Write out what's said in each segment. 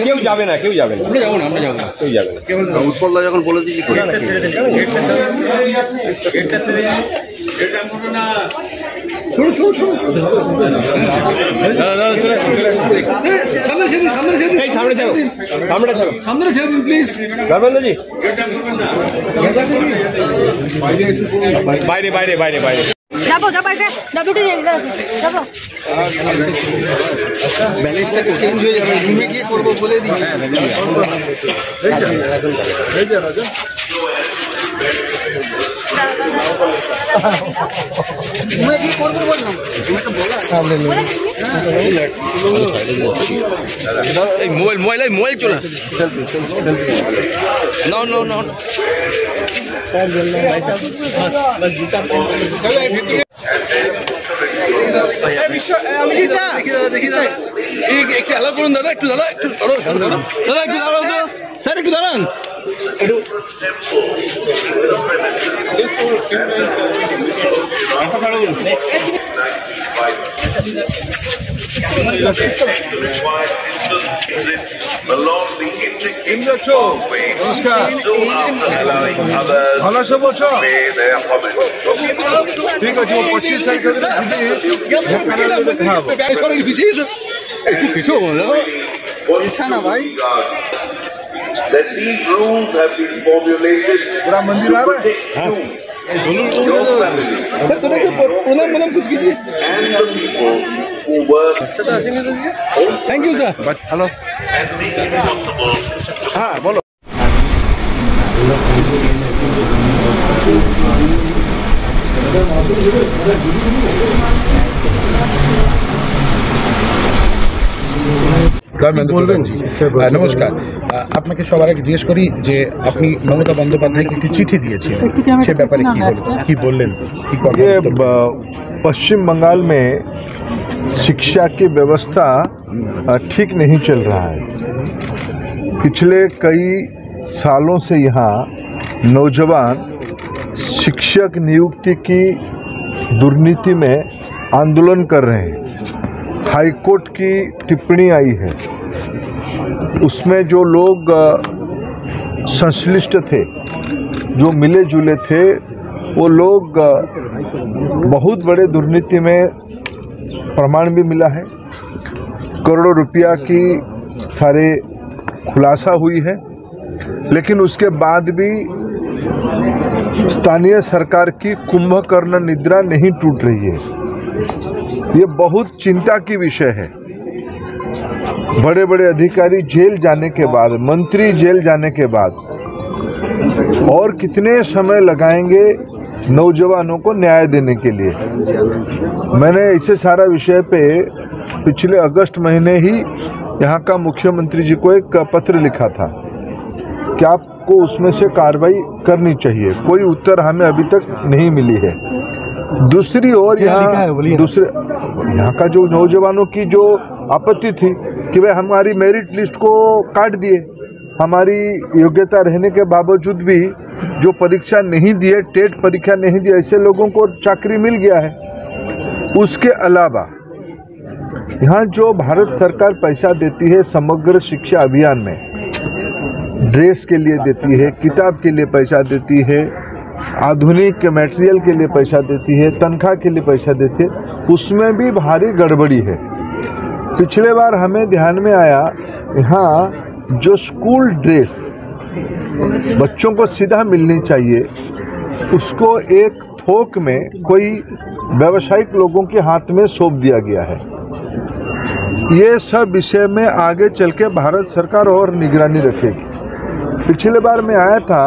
কেউ যাবে না, কেউ যাবে না, আমরা যাবো না, আমরা যাবো না, কেউ যাবে না। উৎপল দা যখন বলে দিয়েছি সামনে ছেড়ে দিন প্লিজ। ধর্মেন্দ্রজি বাইরে বাইরে বাইরে বাইরে যাবো যাবো যাবো ব্যালেন্সটা চেঞ্জ হয়ে যাবে, রুমে গিয়ে করবো বলে দিই। মোবাইল চলে আসছে। একটু অ্যালাউ করুন দাদা, একটু দাদা, একটু দাদা একটু দাঁড়ান স্যার, একটু দাঁড়ান একটু। ভালো আছো বলছো? ঠিক আছে, 25 তারিখে না ভাই that these rules have been formulated पूरा मंदिर आ रहा है। and the people who work. Thank you sir. Hello, हाँ बोलो। নমস্কার, আপনাকে সবার আগে জিজ্ঞেস করি যে আপনি মমতা বন্দ্যোপাধ্যায়কে একটি চিঠি দিয়েছিলেন, সে ব্যাপারে কি বললেন? पश्चिम बंगाल में शिक्षा की व्यवस्था ठीक नहीं चल रहा है। पिछले कई सालों से यहाँ नौजवान शिक्षक नियुक्ति की दुर्नीति में आंदोलन कर रहे हैं। हाई कोर्ट की टिप्पणी आई है, उसमें जो लोग संश्लिष्ट थे, जो मिले जुले थे, वो लोग बहुत बड़े दुर्नीति में प्रमाण भी मिला है। करोड़ों रुपया की सारे खुलासा हुई है, लेकिन उसके बाद भी स्थानीय सरकार की कुंभकर्ण निद्रा नहीं टूट रही है। ये बहुत चिंता की विषय है। बड़े बड़े अधिकारी जेल जाने के बाद, मंत्री जेल जाने के बाद और कितने समय लगाएंगे नौजवानों को न्याय देने के लिए। मैंने इसे सारा विषय पे पिछले अगस्त महीने ही यहाँ का मुख्यमंत्री जी को एक पत्र लिखा था कि आपको उसमें से कार्रवाई करनी चाहिए। कोई उत्तर हमें अभी तक नहीं मिली है। दूसरी ओर यहाँ का जो नौजवानों की जो आपत्ति थी कि भाई हमारी मेरिट लिस्ट को काट दिए, हमारी योग्यता रहने के बावजूद भी जो परीक्षा नहीं दिए, टेट परीक्षा नहीं दी, ऐसे लोगों को चाकरी मिल गया है। उसके अलावा यहाँ जो भारत सरकार पैसा देती है समग्र शिक्षा अभियान में, ड्रेस के लिए देती है, किताब के लिए पैसा देती है, आधुनिक मटेरियल के लिए पैसा देती है, तनख्वाह के लिए पैसा देती है, उसमें भी भारी गड़बड़ी है। पिछले बार हमें ध्यान में आया, यहाँ जो स्कूल ड्रेस बच्चों को सीधा मिलनी चाहिए, उसको एक थोक में कोई व्यावसायिक लोगों के हाथ में सौंप दिया गया है। ये सब विषय में आगे चल के भारत सरकार और निगरानी रखेगी। पिछले बार मैं आया था,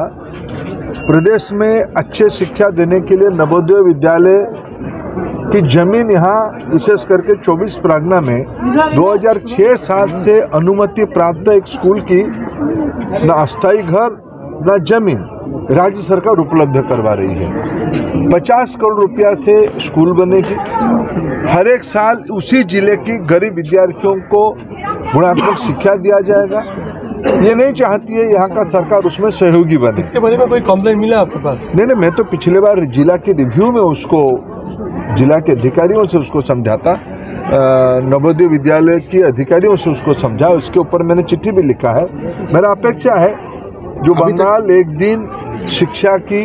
प्रदेश में अच्छे शिक्षा देने के लिए नवोदय विद्यालय की जमीन यहाँ विशेष करके 24 परगना में 2006-7 से अनुमति प्राप्त एक स्कूल की न अस्थायी घर न जमीन राज्य सरकार उपलब्ध करवा रही है। 50 करोड़ रुपया से स्कूल बनेगी। हर एक साल उसी जिले की गरीब विद्यार्थियों को गुणात्मक शिक्षा दिया जाएगा। ये नहीं चाहती है यहाँ का सरकार उसमें सहयोगी बने। इसके बारे में कोई कंप्लेंट मिला आपके पास? नहीं, मैं तो पिछले बार जिला के रिव्यू में उसको जिला के अधिकारियों से उसको समझाता, नवोदय विद्यालय के अधिकारियों से उसको समझा। उसके ऊपर मैंने चिट्ठी भी लिखा है। मेरा अपेक्षा है जो बंगाल एक दिन शिक्षा की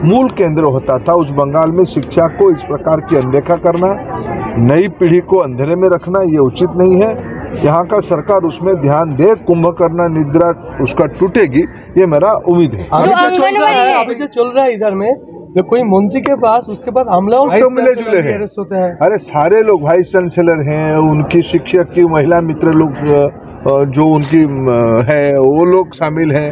मूल केंद्र होता था, उस बंगाल में शिक्षा को इस प्रकार की अनदेखा करना, नई पीढ़ी को अंधेरे में रखना, ये उचित नहीं है। यहाँ का सरकार उसमें ध्यान दे, कुंभकर्ण निद्रा उसका टूटेगी, ये मेरा उम्मीद है। अभी जो चल रहा है इधर में, जो कोई मंत्री के पास, उसके बाद हमला तो मिले जुले हैं, होते हैं। अरे सारे लोग वाइस चांसलर हैं, उनकी शिक्षक की महिला मित्र लोग जो उनकी है वो लोग शामिल हैं,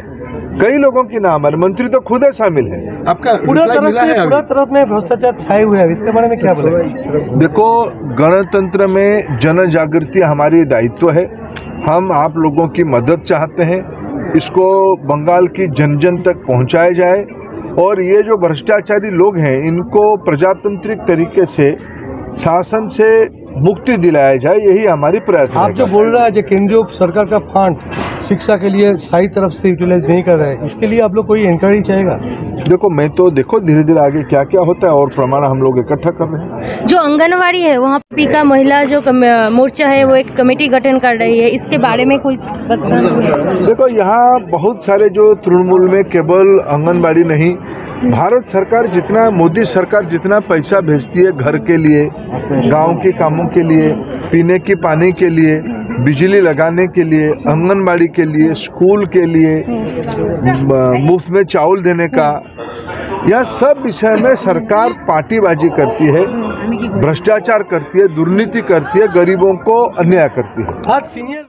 कई लोगों की नाम है, मंत्री तो खुद शामिल है। आपका पूरा तरफ में भ्रष्टाचार छाए हुए हैं, इसके बारे में क्या बोलेंगे? देखो, गणतंत्र में जन जागृति हमारी दायित्व है। हम आप लोगों की मदद चाहते हैं, इसको बंगाल की जन जन तक पहुंचाया जाए और ये जो भ्रष्टाचारी लोग हैं इनको प्रजातांत्रिक तरीके से शासन से मुक्ति दिलाया जाए, यही हमारी प्रयास है। आप जो बोल रहा है जो केंद्रीय सरकार का फंड शिक्षा के लिए सही तरफ से यूटिलाइज नहीं कर रहे हैं, इसके लिए आप लोग कोई इंक्वायरी चाहेगा? देखो, मैं तो देखो धीरे धीरे आगे क्या क्या होता है और प्रमाण हम लोग इकट्ठा कर रहे हैं। जो आंगनवाड़ी है वहाँ पीका महिला जो मोर्चा है वो एक कमेटी गठन कर रही है, इसके बारे में कुछ बताना? देखो, यहाँ बहुत सारे जो तृणमूल में केवल आंगनबाड़ी नहीं, भारत सरकार जितना, मोदी सरकार जितना पैसा भेजती है घर के लिए, गांव के कामों के लिए, पीने की पानी के लिए, बिजली लगाने के लिए, आंगनबाड़ी के लिए, स्कूल के लिए, मुफ्त में चावल देने का, यह सब विषय में सरकार पार्टीबाजी करती है, भ्रष्टाचार करती है, दुर्नीति करती है, गरीबों को अन्याय करती है। आज सीनियर